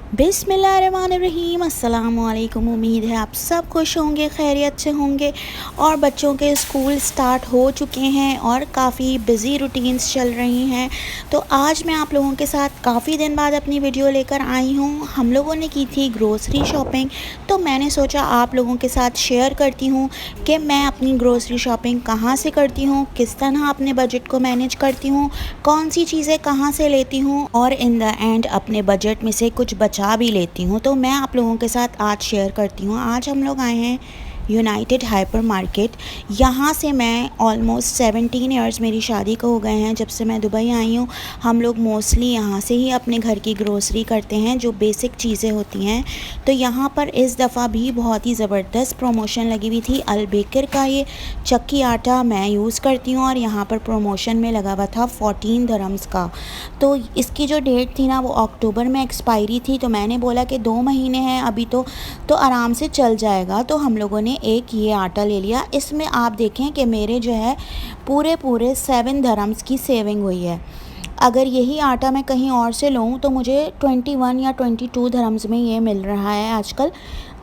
बिस्मिल्लाहिर्रहमानिर्रहीम, अस्सलामुअलैकुम। उम्मीद है आप सब खुश होंगे, खैरियत से होंगे। और बच्चों के स्कूल स्टार्ट हो चुके हैं और काफ़ी बिज़ी रूटीन्स चल रही हैं। तो आज मैं आप लोगों के साथ काफ़ी दिन बाद अपनी वीडियो लेकर आई हूँ। हम लोगों ने की थी ग्रोसरी शॉपिंग, तो मैंने सोचा आप लोगों के साथ शेयर करती हूँ कि मैं अपनी ग्रोसरी शॉपिंग कहाँ से करती हूँ, किस तरह अपने बजट को मैनेज करती हूँ, कौन सी चीज़ें कहाँ से लेती हूँ और इन द एंड अपने बजट में से कुछ बचा भी लेती हूँ। तो मैं आप लोगों के साथ आज शेयर करती हूँ। आज हम लोग आए हैं यूनाइटेड हाइपर मार्केट। यहाँ से मैं ऑलमोस्ट 17 ईयर्स मेरी शादी को हो गए हैं, जब से मैं दुबई आई हूँ। हम लोग मोस्टली यहाँ से ही अपने घर की ग्रोसरी करते हैं, जो बेसिक चीज़ें होती हैं। तो यहाँ पर इस दफ़ा भी बहुत ही ज़बरदस्त प्रमोशन लगी हुई थी। अलबेकर का ये चक्की आटा मैं यूज़ करती हूँ और यहाँ पर प्रमोशन में लगा हुआ था 14 दिरहम्स का। तो इसकी जो डेट थी ना, वो अक्टूबर में एक्सपायरी थी। तो मैंने बोला कि 2 महीने हैं अभी तो आराम से चल जाएगा। तो हम लोगों ने एक ये आटा ले लिया। इसमें आप देखें कि मेरे जो है पूरे 7 दिरहम्स की सेविंग हुई है। अगर यही आटा मैं कहीं और से लूँ तो मुझे 21 या 22 दिरहम्स में ये मिल रहा है आजकल।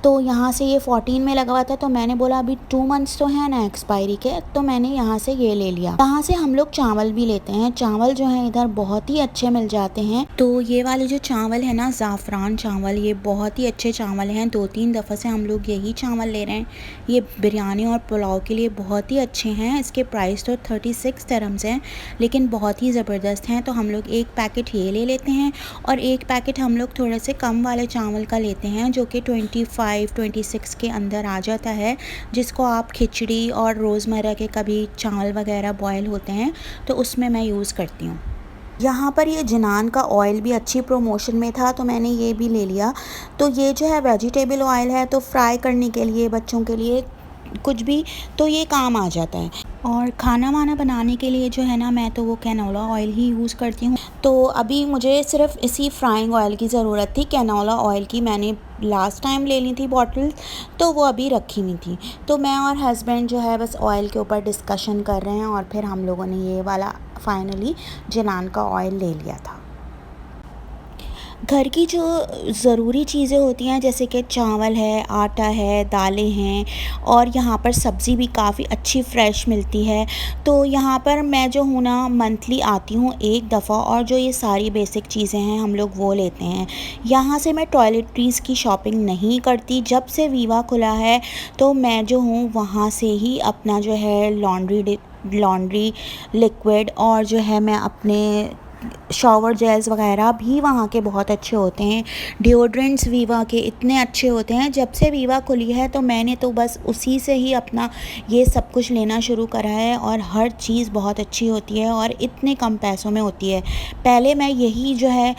तो यहाँ से ये 14 में लगा हुआ था, तो मैंने बोला अभी 2 मंथ्स तो है ना एक्सपायरी के, तो मैंने यहाँ से ये ले लिया। यहाँ से हम लोग चावल भी लेते हैं। चावल जो है इधर बहुत ही अच्छे मिल जाते हैं। तो ये वाले जो चावल है ना, ज़ाफ़रान चावल, ये बहुत ही अच्छे चावल हैं। 2-3 दफ़ा से हम लोग यही चावल ले रहे हैं। ये बिरयानी और पुलाव के लिए बहुत ही अच्छे हैं। इसके प्राइस तो 36 दिरहम्स हैं, लेकिन बहुत ही ज़बरदस्त हैं। तो हम लोग एक पैकेट ये ले लेते हैं और एक पैकेट हम लोग थोड़े से कम वाले चावल का लेते हैं, जो कि 25-26 के अंदर आ जाता है, जिसको आप खिचड़ी और रोज़मर्रा के कभी चावल वगैरह बॉयल होते हैं तो उसमें मैं यूज़ करती हूँ। यहाँ पर ये जिनान का ऑयल भी अच्छी प्रमोशन में था, तो मैंने ये भी ले लिया। तो ये जो है वेजिटेबल ऑयल है, तो फ्राई करने के लिए, बच्चों के लिए कुछ भी, तो ये काम आ जाता है। और खाना वाना बनाने के लिए जो है ना, मैं तो वो कैनोला ऑयल ही यूज़ करती हूँ। तो अभी मुझे सिर्फ इसी फ्राइंग ऑयल की ज़रूरत थी। कैनोला ऑयल की मैंने लास्ट टाइम ले ली थी बॉटल, तो वो अभी रखी नहीं थी। तो मैं और हस्बैंड जो है बस ऑयल के ऊपर डिस्कशन कर रहे हैं और फिर हम लोगों ने ये वाला फाइनली जिनान का ऑयल ले लिया था। घर की जो ज़रूरी चीज़ें होती हैं, जैसे कि चावल है, आटा है, दालें हैं, और यहाँ पर सब्ज़ी भी काफ़ी अच्छी फ़्रेश मिलती है। तो यहाँ पर मैं जो हूँ ना, मंथली आती हूँ एक दफ़ा, और जो ये सारी बेसिक चीज़ें हैं हम लोग वो लेते हैं। यहाँ से मैं टॉयलेटरीज़ की शॉपिंग नहीं करती। जब से वीवा खुला है तो मैं जो हूँ वहाँ से ही अपना जो है लॉन्ड्री लिक्विड, और जो है मैं अपने शावर जेल्स वगैरह भी वहाँ के बहुत अच्छे होते हैं। डिओड्रेंट्स वीवा के इतने अच्छे होते हैं। जब से वीवा खुली है तो मैंने तो बस उसी से ही अपना ये सब कुछ लेना शुरू करा है, और हर चीज़ बहुत अच्छी होती है और इतने कम पैसों में होती है। पहले मैं यही जो है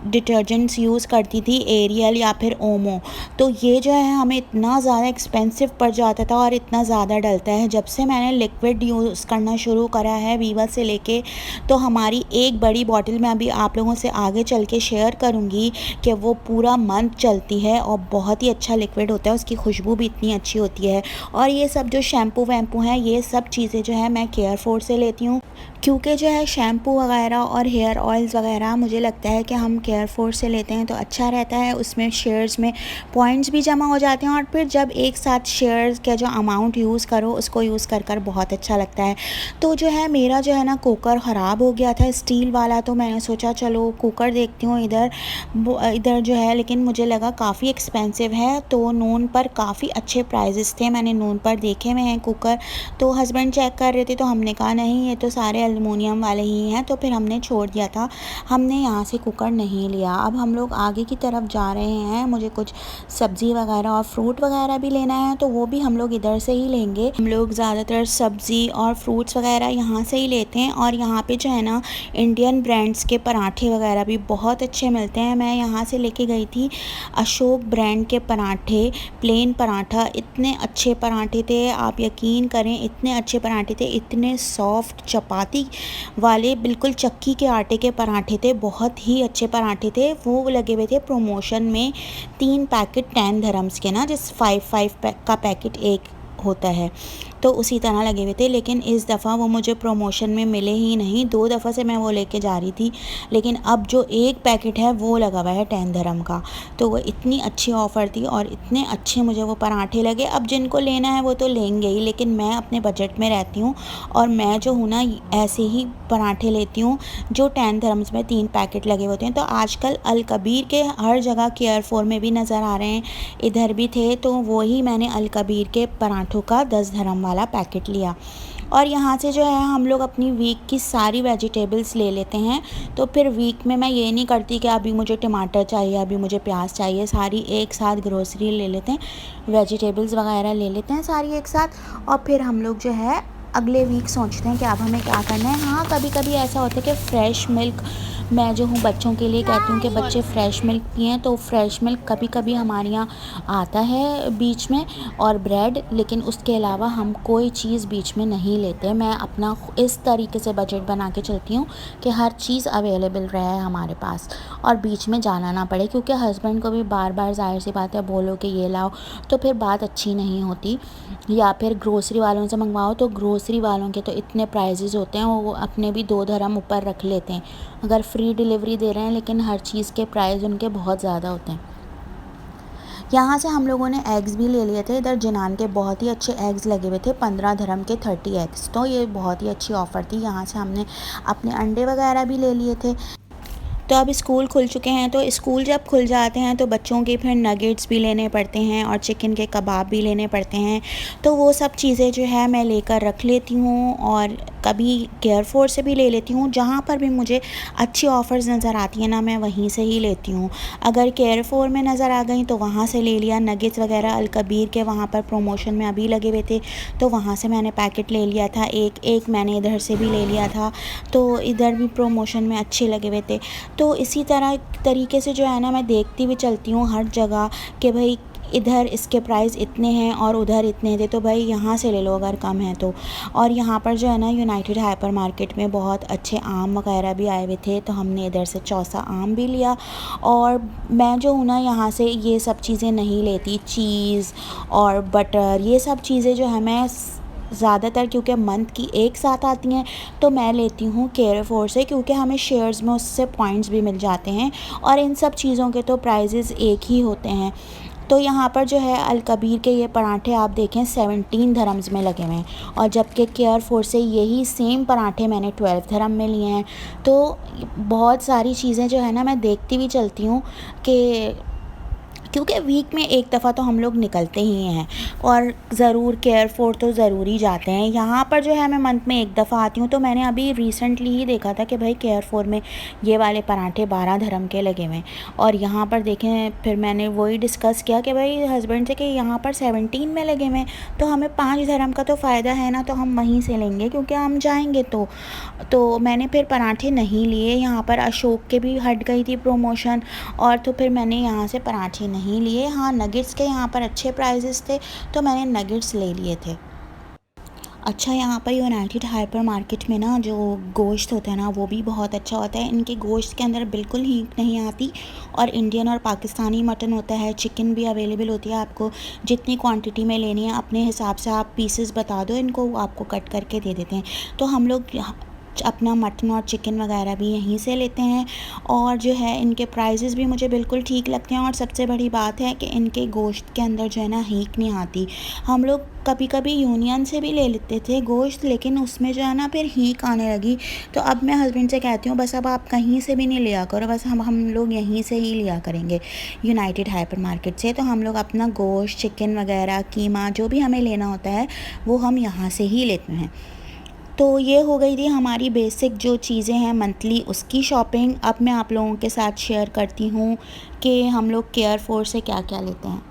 डिटर्जेंट्स यूज़ करती थी, एरियल या फिर ओमो। तो ये जो है हमें इतना ज़्यादा एक्सपेंसिव पड़ जाता था और इतना ज़्यादा डलता है। जब से मैंने लिक्विड यूज़ करना शुरू करा है वीवा से लेके, तो हमारी एक बड़ी बॉटल मैं अभी आप लोगों से आगे चल के शेयर करूँगी कि वो पूरा मंथ चलती है और बहुत ही अच्छा लिक्विड होता है। उसकी खुशबू भी इतनी अच्छी होती है। और ये सब जो शैम्पू वैम्पू हैं, ये सब चीज़ें जो है मैं केयरफोर से लेती हूँ, क्योंकि जो है शैम्पू वगैरह और हेयर ऑयल्स वगैरह मुझे लगता है कि हम केयरफोर से लेते हैं तो अच्छा रहता है। उसमें शेयर्स में पॉइंट्स भी जमा हो जाते हैं, और फिर जब एक साथ शेयर्स का जो अमाउंट यूज़ करो उसको यूज़ कर बहुत अच्छा लगता है। तो जो है मेरा जो है ना कुकर ख़राब हो गया था, स्टील वाला। तो मैंने सोचा चलो कुकर देखती हूँ इधर जो है, लेकिन मुझे लगा काफ़ी एक्सपेंसिव है। तो नून पर काफ़ी अच्छे प्राइजेस थे, मैंने नून पर देखे हुए हैं कुकर। तो हस्बैंड चेक कर रहे थे, तो हमने कहा नहीं, ये तो सारे एलुमिनियम वाले ही हैं। तो फिर हमने छोड़ दिया था, हमने यहाँ से कुकर नहीं लिया। अब हम लोग आगे की तरफ जा रहे हैं। मुझे कुछ सब्ज़ी वगैरह और फ्रूट वगैरह भी लेना है, तो वो भी हम लोग इधर से ही लेंगे। हम लोग ज़्यादातर सब्ज़ी और फ्रूट्स वगैरह यहाँ से ही लेते हैं। और यहाँ पे जो है ना, इंडियन ब्रांड्स के पराठे वगैरह भी बहुत अच्छे मिलते हैं। मैं यहाँ से लेके गई थी अशोक ब्रांड के पराठे, प्लेन पराठा। इतने अच्छे पराठे थे, आप यकीन करें, इतने अच्छे पराठे थे, इतने सॉफ्ट चपाती वाले, बिल्कुल चक्की के आटे के पराठे थे। बहुत ही अच्छे पराठे थे। वो लगे हुए थे प्रमोशन में। 3 पैकेट 10 दिरहम्स के ना, जिस 5 का पैकेट एक होता है। तो उसी तरह लगे हुए थे। लेकिन इस दफ़ा वो मुझे प्रमोशन में मिले ही नहीं। 2 दफ़ा से मैं वो लेके जा रही थी, लेकिन अब जो एक पैकेट है वो लगा हुआ है 10 दिरहम का। तो वो इतनी अच्छी ऑफ़र थी और इतने अच्छे मुझे वो पराठे लगे। अब जिनको लेना है वो तो लेंगे ही, लेकिन मैं अपने बजट में रहती हूँ और मैं जो हूँ ना ऐसे ही पराठे लेती हूँ जो 10 दिरहम्स में 3 पैकेट लगे होते हैं। तो आजकल अल कबीर के हर जगह केयर फोर में भी नज़र आ रहे हैं, इधर भी थे, तो वही मैंने अल कबीर के पराठों का 10 दिरहम वाला पैकेट लिया। और यहाँ से जो है हम लोग अपनी वीक की सारी वेजिटेबल्स ले लेते हैं। तो फिर वीक में मैं ये नहीं करती कि अभी मुझे टमाटर चाहिए, अभी मुझे प्याज चाहिए, सारी एक साथ ग्रोसरी ले लेते हैं, वेजिटेबल्स वगैरह ले लेते हैं सारी एक साथ। और फिर हम लोग जो है अगले वीक सोचते हैं कि अब हमें क्या करना है। हाँ, कभी कभी ऐसा होता है कि फ़्रेश मिल्क, मैं जो हूँ बच्चों के लिए कहती हूँ कि बच्चे फ़्रेश मिल्क पिएँ, तो फ़्रेश मिल्क कभी कभी हमारे यहाँ आता है बीच में, और ब्रेड। लेकिन उसके अलावा हम कोई चीज़ बीच में नहीं लेते। मैं अपना इस तरीके से बजट बना के चलती हूँ कि हर चीज़ अवेलेबल रहे हमारे पास और बीच में जाना ना पड़े, क्योंकि हस्बैंड को भी बार बार ज़ाहिर सी बात है बोलो कि ये लाओ तो फिर बात अच्छी नहीं होती। या फिर ग्रोसरी वालों से मंगवाओ तो ग्रोसरी वालों के तो इतने प्राइजेज़ होते हैं, वो अपने भी 2 दिरहम ऊपर रख लेते हैं अगर फ्री डिलीवरी दे रहे हैं, लेकिन हर चीज़ के प्राइस उनके बहुत ज़्यादा होते हैं। यहाँ से हम लोगों ने एग्स भी ले लिए थे। इधर जिनान के बहुत ही अच्छे एग्स लगे हुए थे, 15 दिरहम के 30 एग्स, तो ये बहुत ही अच्छी ऑफ़र थी। यहाँ से हमने अपने अंडे वगैरह भी ले लिए थे। तो अब स्कूल खुल चुके हैं, तो स्कूल जब खुल जाते हैं तो बच्चों के फिर नगेट्स भी लेने पड़ते हैं और चिकन के कबाब भी लेने पड़ते हैं। तो वो सब चीज़ें जो है मैं लेकर रख लेती हूँ और कभी केयर फोर से भी ले लेती हूँ। जहाँ पर भी मुझे अच्छी ऑफ़र्स नज़र आती हैं ना, मैं वहीं से ही लेती हूँ। अगर केयर फोर में नज़र आ गई तो वहाँ से ले लिया। नगेट्स वगैरह अल कबीर के वहाँ पर प्रमोशन में अभी लगे हुए थे, तो वहाँ से मैंने पैकेट ले लिया था। एक मैंने इधर से भी ले लिया था, तो इधर भी प्रमोशन में अच्छे लगे हुए थे। तो इसी तरीके से जो है ना मैं देखती भी चलती हूँ हर जगह कि भाई इधर इसके प्राइस इतने हैं और उधर इतने थे, तो भाई यहाँ से ले लो अगर कम है तो। और यहाँ पर जो है ना यूनाइटेड हाइपर मार्केट में बहुत अच्छे आम वगैरह भी आए हुए थे, तो हमने इधर से चौसा आम भी लिया। और मैं जो हूँ ना यहाँ से ये सब चीज़ें नहीं लेती, चीज़ और बटर ये सब चीज़ें जो है मैं ज़्यादातर, क्योंकि मंथ की एक साथ आती हैं, तो मैं लेती हूँ केयर फोर से, क्योंकि हमें शेयर्स में उससे पॉइंट्स भी मिल जाते हैं और इन सब चीज़ों के तो प्राइजेज़ एक ही होते हैं। तो यहाँ पर जो है अल कबीर के ये पराठे आप देखें 17 दिरहम्स में लगे हुए हैं, और जबकि केयर फोर से यही सेम पराठे मैंने 12 दिरहम में लिए हैं। तो बहुत सारी चीज़ें जो है ना मैं देखती भी चलती हूँ कि, क्योंकि वीक में एक दफ़ा तो हम लोग निकलते ही हैं और ज़रूर केयर फोर तो ज़रूर ही जाते हैं। यहाँ पर जो है मैं मंथ में एक दफ़ा आती हूँ, तो मैंने अभी रिसेंटली ही देखा था कि भाई केयर फोर में ये वाले पराठे 12 दिरहम के लगे हुए हैं। और यहाँ पर देखें, फिर मैंने वही डिस्कस किया कि भाई हस्बैंड से कि यहाँ पर 17 में लगे हुए हैं, तो हमें 5 दिरहम का तो फ़ायदा है ना, तो हम वहीं से लेंगे क्योंकि हम जाएंगे। तो मैंने फिर पराठे नहीं लिए। यहाँ पर अशोक के भी हट गई थी प्रमोशन, और तो फिर मैंने यहाँ से पराठे नहीं लिए। हाँ, नगेट्स के यहाँ पर अच्छे प्राइजेस थे, तो मैंने नगेट्स ले लिए थे। अच्छा, यहाँ पर यूनाइटेड हाइपर मार्केट में ना जो गोश्त होता है ना वो भी बहुत अच्छा होता है। इनके गोश्त के अंदर बिल्कुल हींग नहीं आती, और इंडियन और पाकिस्तानी मटन होता है। चिकन भी अवेलेबल होती है, आपको जितनी क्वांटिटी में लेनी है अपने हिसाब से आप पीसेस बता दो इनको, वो आपको कट करके दे देते हैं। तो हम लोग अपना मटन और चिकन वगैरह भी यहीं से लेते हैं, और जो है इनके प्राइजेज़ भी मुझे बिल्कुल ठीक लगते हैं। और सबसे बड़ी बात है कि इनके गोश्त के अंदर जो है ना हींग नहीं आती। हम लोग कभी कभी यूनियन से भी ले लेते थे गोश्त, लेकिन उसमें जो है ना फिर हींग आने लगी। तो अब मैं हस्बैंड से कहती हूँ बस अब आप कहीं से भी नहीं लिया करो, बस हम लोग यहीं से ही लिया करेंगे यूनाइटेड हाइपर मार्केट से। तो हम लोग अपना गोश्त, चिकन वगैरह, कीमा जो भी हमें लेना होता है वो हम यहाँ से ही लेते हैं। तो ये हो गई थी हमारी बेसिक जो चीज़ें हैं मंथली उसकी शॉपिंग। अब मैं आप लोगों के साथ शेयर करती हूँ कि हम लोग केयर फोर से क्या क्या लेते हैं।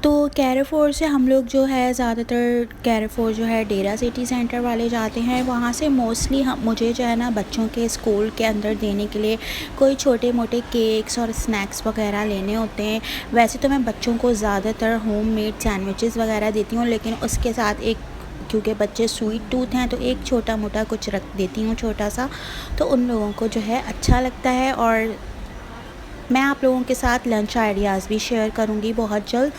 तो केयर फोर से हम लोग जो है ज़्यादातर केयर फोर जो है डेरा सिटी सेंटर वाले जाते हैं। वहाँ से मोस्टली मुझे जो है ना बच्चों के स्कूल के अंदर देने के लिए कोई छोटे मोटे केक्स और स्नैक्स वगैरह लेने होते हैं। वैसे तो मैं बच्चों को ज़्यादातर होम मेड सैंडविचेस वगैरह देती हूँ, लेकिन उसके साथ एक, क्योंकि बच्चे स्वीट टूथ हैं, तो एक छोटा मोटा कुछ रख देती हूँ छोटा सा, तो उन लोगों को जो है अच्छा लगता है। और मैं आप लोगों के साथ लंच आइडियाज़ भी शेयर करूँगी बहुत जल्द।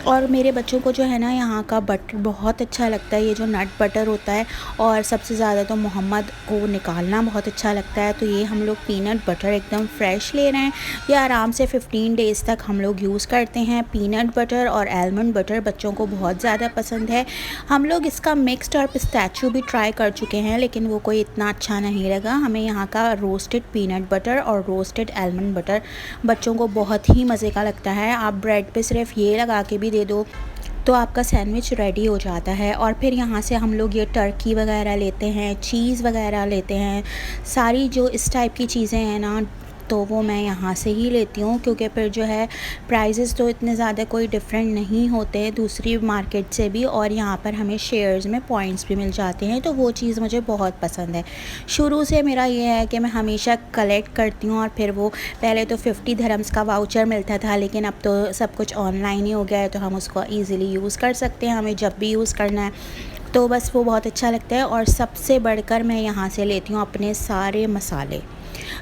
और मेरे बच्चों को जो है ना यहाँ का बटर बहुत अच्छा लगता है, ये जो नट बटर होता है। और सबसे ज़्यादा तो मोहम्मद को निकालना बहुत अच्छा लगता है। तो ये हम लोग पीनट बटर एकदम फ्रेश ले रहे हैं। ये आराम से 15 डेज़ तक हम लोग यूज़ करते हैं। पीनट बटर और आलमंड बटर बच्चों को बहुत ज़्यादा पसंद है। हम लोग इसका मिक्स्ड और पिस्ताचियो भी ट्राई कर चुके हैं, लेकिन वो कोई इतना अच्छा नहीं लगा हमें। यहाँ का रोस्टेड पीनट बटर और रोस्टेड आलमंड बटर बच्चों को बहुत ही मज़े का लगता है। आप ब्रेड पे सिर्फ ये लगा के भी दे दो तो आपका सैंडविच रेडी हो जाता है। और फिर यहाँ से हम लोग ये टर्की वगैरह लेते हैं, चीज़ वगैरह लेते हैं, सारी जो इस टाइप की चीज़ें हैं ना, तो वो मैं यहाँ से ही लेती हूँ, क्योंकि फिर जो है प्राइसेस तो इतने ज़्यादा कोई डिफरेंट नहीं होते दूसरी मार्केट से भी। और यहाँ पर हमें शेयर्स में पॉइंट्स भी मिल जाते हैं, तो वो चीज़ मुझे बहुत पसंद है। शुरू से मेरा ये है कि मैं हमेशा कलेक्ट करती हूँ। और फिर वो पहले तो 50 धर्म्स का वाउचर मिलता था, लेकिन अब तो सब कुछ ऑनलाइन ही हो गया है, तो हम उसको ईज़िली यूज़ कर सकते हैं हमें जब भी यूज़ करना है। तो बस वो बहुत अच्छा लगता है। और सबसे बढ़कर मैं यहाँ से लेती हूँ अपने सारे मसाले,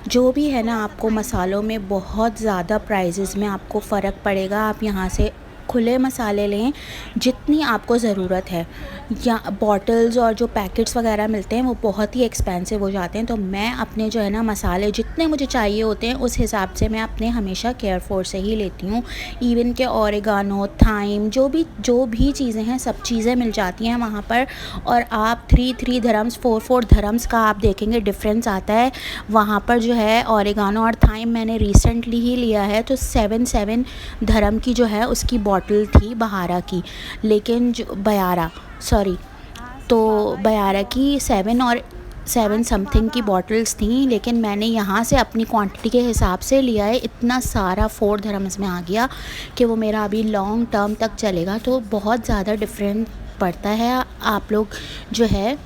जो भी है ना। आपको मसालों में बहुत ज़्यादा प्राइसेस में आपको फ़र्क पड़ेगा। आप यहाँ से खुले मसाले लें जितनी आपको ज़रूरत है। या बॉटल्स और जो पैकेट्स वगैरह मिलते हैं वो बहुत ही एक्सपेंसिव हो जाते हैं। तो मैं अपने जो है ना मसाले जितने मुझे चाहिए होते हैं उस हिसाब से मैं अपने हमेशा केयरफोर से ही लेती हूँ। इवन के ऑरिगानो, थाइम, जो भी चीज़ें हैं सब चीज़ें मिल जाती हैं वहाँ पर। और आप 3 धर्म्स 4 धर्म्स का आप देखेंगे डिफरेंस आता है वहाँ पर। जो है ऑरिगानो और थाइम मैंने रिसेंटली ही लिया है, तो 7 धर्म की जो है उसकी बॉटल थी बहारा की, लेकिन जो बयारा की 7 समथिंग की बॉटल्स थी। लेकिन मैंने यहाँ से अपनी क्वांटिटी के हिसाब से लिया है, इतना सारा 4 धर्म्स में आ गया कि वो मेरा अभी लॉन्ग टर्म तक चलेगा। तो बहुत ज़्यादा डिफरेंट पड़ता है। आप लोग जो है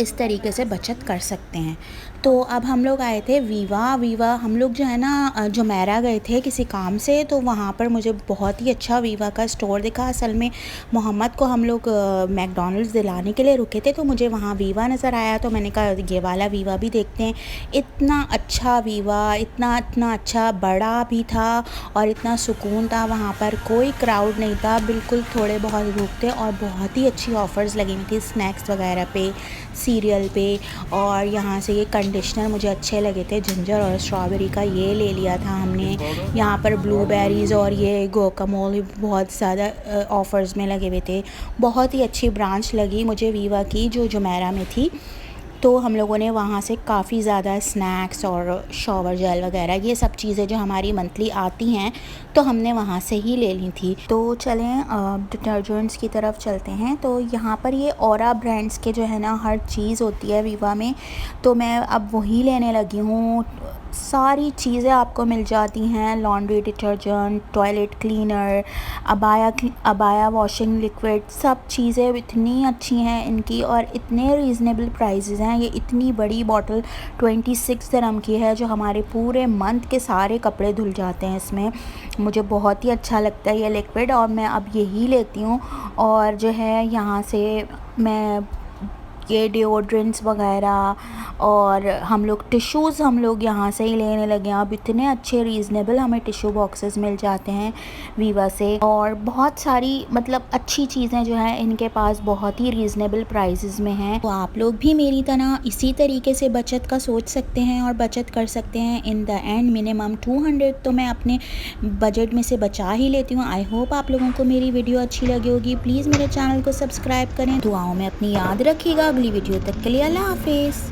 इस तरीके से बचत कर सकते हैं। तो अब हम लोग आए थे वीवा हम लोग जो है ना जुमेरा गए थे किसी काम से, तो वहाँ पर मुझे बहुत ही अच्छा वीवा का स्टोर दिखा। असल में मोहम्मद को हम लोग मैकडॉनल्ड्स दिलाने के लिए रुके थे, तो मुझे वहाँ वीवा नज़र आया, तो मैंने कहा ये वाला वीवा भी देखते हैं। इतना अच्छा वीवा, इतना अच्छा बड़ा भी था और इतना सुकून था। वहाँ पर कोई क्राउड नहीं था, बिल्कुल थोड़े बहुत लोग थे और बहुत ही अच्छी ऑफ़र्स लगी हुई थी स्नैक्स वगैरह पे, सीरियल पे। और यहाँ से ये कंडीशनर मुझे अच्छे लगे थे, जिंजर और स्ट्रॉबेरी का, ये ले लिया था हमने। यहाँ पर ब्लूबेरीज़ और ये गुआकामोले बहुत ज़्यादा ऑफ़र्स में लगे हुए थे। बहुत ही अच्छी ब्रांच लगी मुझे वीवा की जो जुमेरा में थी। तो हम लोगों ने वहाँ से काफ़ी ज़्यादा स्नैक्स और शॉवर जेल वगैरह ये सब चीज़ें जो हमारी मंथली आती हैं तो हमने वहाँ से ही ले ली थी। तो चलें डिटर्जेंट्स की तरफ चलते हैं। तो यहाँ पर ये औरा ब्रांड्स के जो है ना हर चीज़ होती है वीवा में, तो मैं अब वही लेने लगी हूँ। सारी चीज़ें आपको मिल जाती हैं, laundry detergent, toilet cleaner, abaya washing liquid, सब चीज़ें इतनी अच्छी हैं इनकी और इतने रीज़नेबल प्राइसेस हैं। ये इतनी बड़ी बॉटल 26 दिरहम की है जो हमारे पूरे मंथ के सारे कपड़े धुल जाते हैं इसमें। मुझे बहुत ही अच्छा लगता है ये लिक्विड और मैं अब यही लेती हूँ। और जो है यहाँ से मैं ये डिओड्रेंट्स वगैरह और हम लोग टिश्यूज़ हम लोग यहाँ से ही लेने लगे हैं। अब इतने अच्छे रीज़नेबल हमें टिश्यू बॉक्सेस मिल जाते हैं वीवा से। और बहुत सारी मतलब अच्छी चीज़ें जो हैं इनके पास बहुत ही रीज़नेबल प्राइसेस में हैं। तो आप लोग भी मेरी तरह इसी तरीके से बचत का सोच सकते हैं और बचत कर सकते हैं। इन द एंड मिनिमम 200 तो मैं अपने बजट में से बचा ही लेती हूँ। आई होप आप लोगों को मेरी वीडियो अच्छी लगी होगी। प्लीज़ मेरे चैनल को सब्सक्राइब करें, दुआओं में अपनी याद रखिएगा। अगली वीडियो तक के लिए अल्लाह हाफिज़।